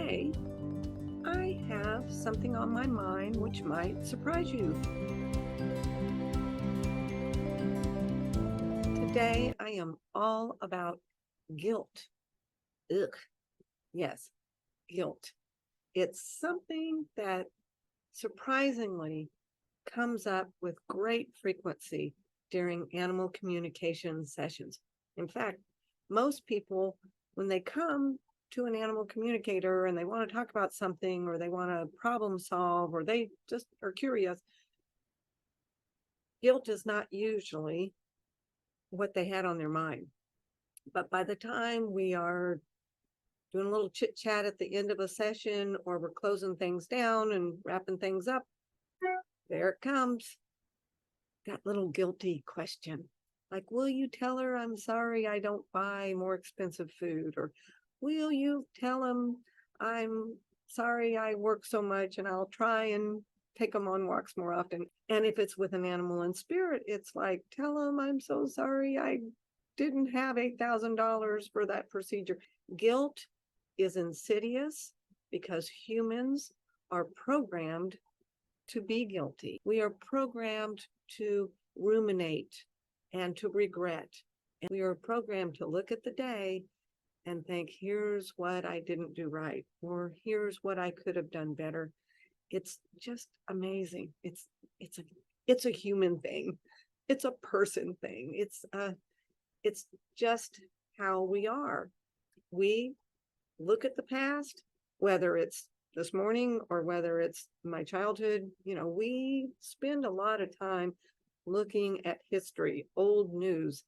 today I have something on my mind which might surprise you. Today I am all about guilt. Ugh. Yes, guilt. It's something that surprisingly comes up with great frequency during animal communication sessions. In fact, most people, when they come to an animal communicator and they want to talk about something or they want to problem solve or they just are curious, guilt is not usually what they had on their mind. But by the time we are doing a little chit chat at the end of a session or we're closing things down and wrapping things up, there it comes. That little guilty question. Like, will you tell her I'm sorry I don't buy more expensive food? Or will you tell him I'm sorry I work so much and I'll try and take them on walks more often? And if it's with an animal in spirit, it's like, tell him I'm so sorry I didn't have $8,000 for that procedure. Guilt is insidious because humans are programmed to be guilty. We are programmed to ruminate and to regret. And we are programmed to look at the day and think, here's what I didn't do right, or here's what I could have done better. It's just amazing. It's a human thing. It's a person thing. It's just how we are. We look at the past, whether it's this morning or whether it's my childhood, we spend a lot of time looking at history, old news,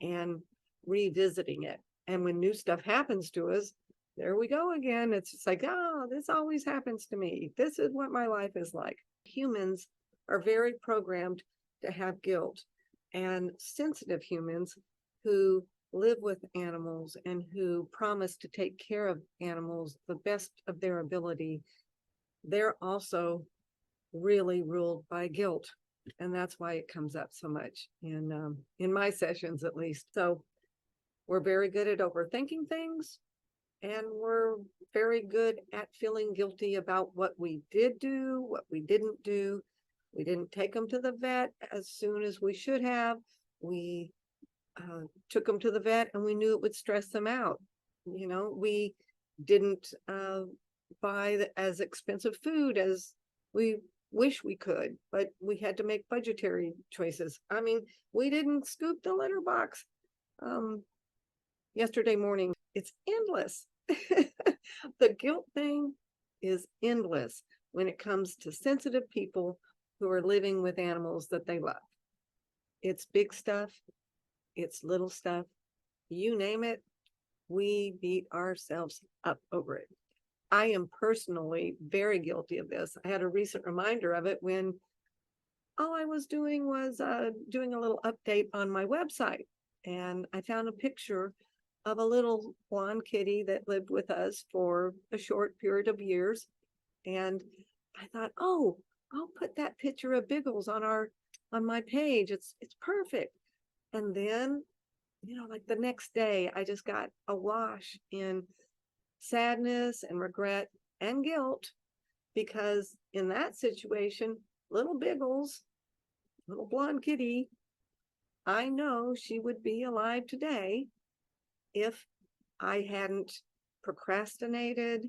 and revisiting it. And when new stuff happens to us, there we go again. It's just like, oh, this always happens to me. This is what my life is like. Humans are very programmed to have guilt, and sensitive humans who live with animals and who promise to take care of animals the best of their ability, they're also really ruled by guilt. And that's why it comes up so much in my sessions, at least. So we're very good at overthinking things, and we're very good at feeling guilty about what we did do, what we didn't do. We didn't take them to the vet as soon as we should have. We took them to the vet and we knew it would stress them out. We didn't buy as expensive food as we wish we could, but we had to make budgetary choices. I mean, we didn't scoop the litter box yesterday morning. It's endless. The guilt thing is endless when it comes to sensitive people who are living with animals that they love. It's big stuff. It's little stuff, you name it, we beat ourselves up over it. I am personally very guilty of this. I had a recent reminder of it when all I was doing was doing a little update on my website. And I found a picture of a little blonde kitty that lived with us for a short period of years. And I thought, oh, I'll put that picture of Biggles on my page. It's perfect. And then, like the next day, I just got awash in sadness and regret and guilt because in that situation, little Biggles, little blonde kitty, I know she would be alive today if I hadn't procrastinated,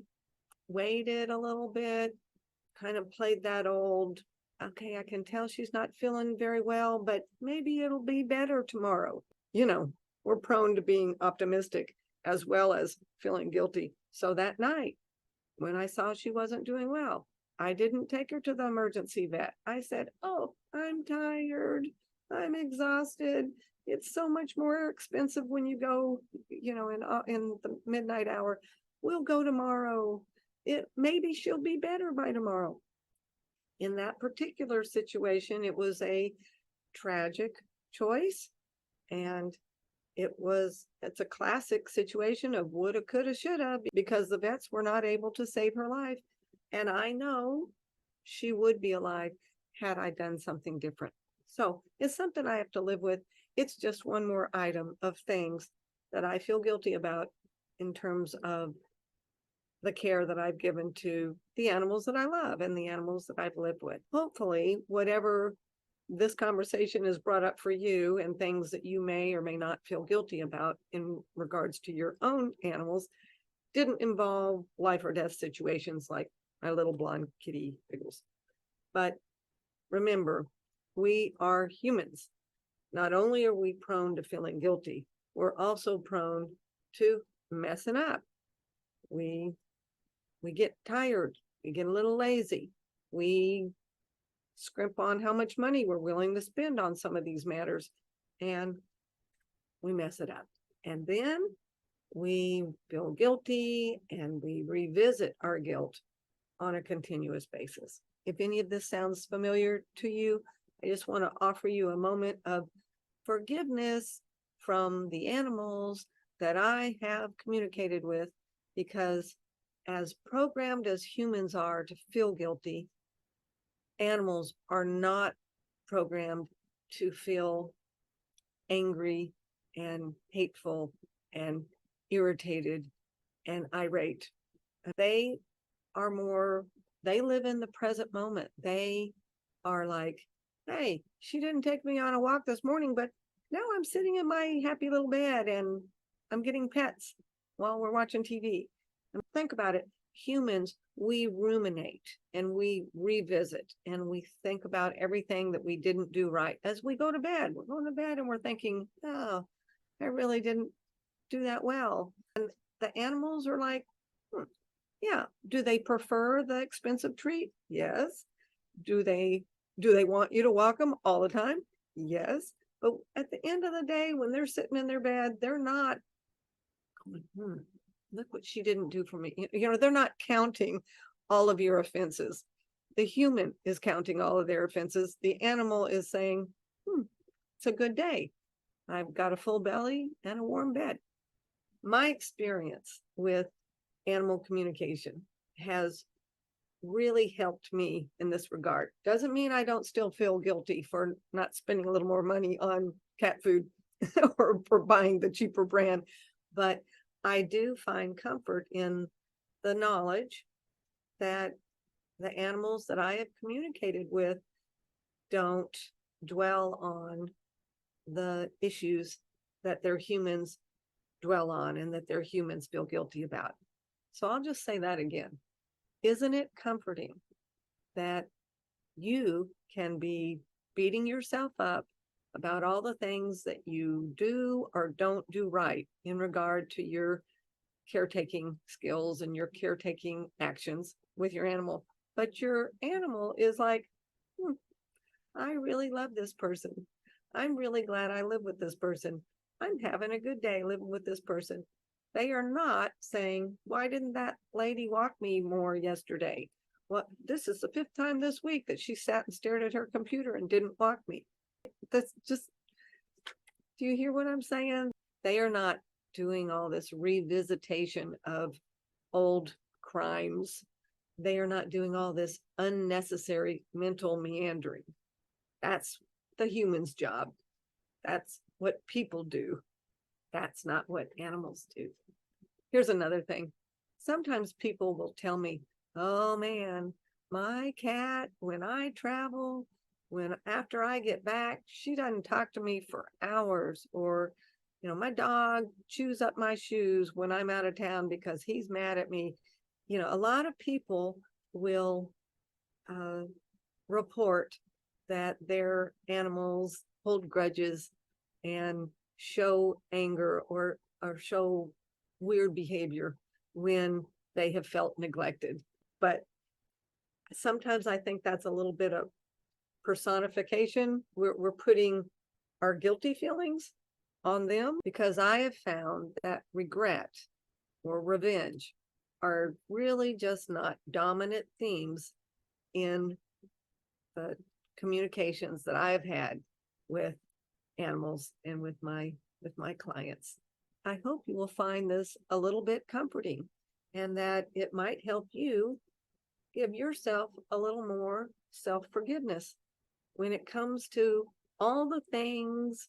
waited a little bit, kind of played that old, okay, I can tell she's not feeling very well, but maybe it'll be better tomorrow. We're prone to being optimistic as well as feeling guilty. So that night, when I saw she wasn't doing well, I didn't take her to the emergency vet. I said, oh, I'm tired. I'm exhausted. It's so much more expensive when you go, in the midnight hour. We'll go tomorrow. Maybe she'll be better by tomorrow. In that particular situation, it was a tragic choice, and it's a classic situation of woulda, coulda, shoulda, because the vets were not able to save her life. And I know she would be alive had I done something different. So it's something I have to live with. It's just one more item of things that I feel guilty about in terms of the care that I've given to the animals that I love and the animals that I've lived with. Hopefully, whatever this conversation has brought up for you and things that you may or may not feel guilty about in regards to your own animals didn't involve life or death situations like my little blonde kitty Pickles. But remember, we are humans. Not only are we prone to feeling guilty, we're also prone to messing up. We get tired, we get a little lazy, we scrimp on how much money we're willing to spend on some of these matters, and we mess it up. And then we feel guilty and we revisit our guilt on a continuous basis. If any of this sounds familiar to you, I just want to offer you a moment of forgiveness from the animals that I have communicated with, because as programmed as humans are to feel guilty, animals are not programmed to feel angry and hateful and irritated and irate. They are more, they live in the present moment. They are like, hey, she didn't take me on a walk this morning, but now I'm sitting in my happy little bed and I'm getting pets while we're watching TV. And think about it. Humans, we ruminate and we revisit and we think about everything that we didn't do right as we go to bed. We're going to bed and we're thinking, oh, I really didn't do that well. And the animals are like, yeah. Do they prefer the expensive treat? Yes. Do they want you to walk them all the time? Yes. But at the end of the day, when they're sitting in their bed, they're not going, look what she didn't do for me. They're not counting all of your offenses. The human is counting all of their offenses. The animal is saying, it's a good day. I've got a full belly and a warm bed. My experience with animal communication has really helped me in this regard. Doesn't mean I don't still feel guilty for not spending a little more money on cat food or for buying the cheaper brand, but I do find comfort in the knowledge that the animals that I have communicated with don't dwell on the issues that their humans dwell on and that their humans feel guilty about. So I'll just say that again. Isn't it comforting that you can be beating yourself up about all the things that you do or don't do right in regard to your caretaking skills and your caretaking actions with your animal, but your animal is like, I really love this person. I'm really glad I live with this person. I'm having a good day living with this person. They are not saying, why didn't that lady walk me more yesterday? Well, this is the 5th time this week that she sat and stared at her computer and didn't walk me. That's just, do you hear what I'm saying? They are not doing all this revisitation of old crimes. They are not doing all this unnecessary mental meandering. That's the human's job. That's what people do. That's not what animals do. Here's another thing. Sometimes people will tell me, oh man, my cat, when I travel, after I get back, she doesn't talk to me for hours. Or, my dog chews up my shoes when I'm out of town because he's mad at me. A lot of people will report that their animals hold grudges and show anger or show weird behavior when they have felt neglected. But sometimes I think that's a little bit of personification. We're putting our guilty feelings on them, because I have found that regret or revenge are really just not dominant themes in the communications that I have had with animals and with my clients. I hope you will find this a little bit comforting and that it might help you give yourself a little more self-forgiveness when it comes to all the things,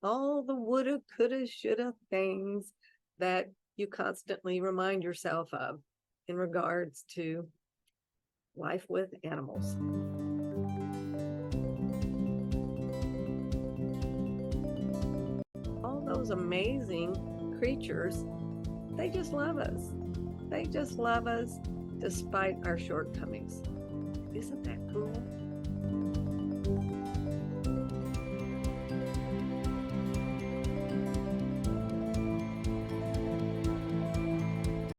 all the woulda, coulda, shoulda things that you constantly remind yourself of in regards to life with animals. All those amazing creatures, they just love us. They just love us despite our shortcomings. Isn't that cool?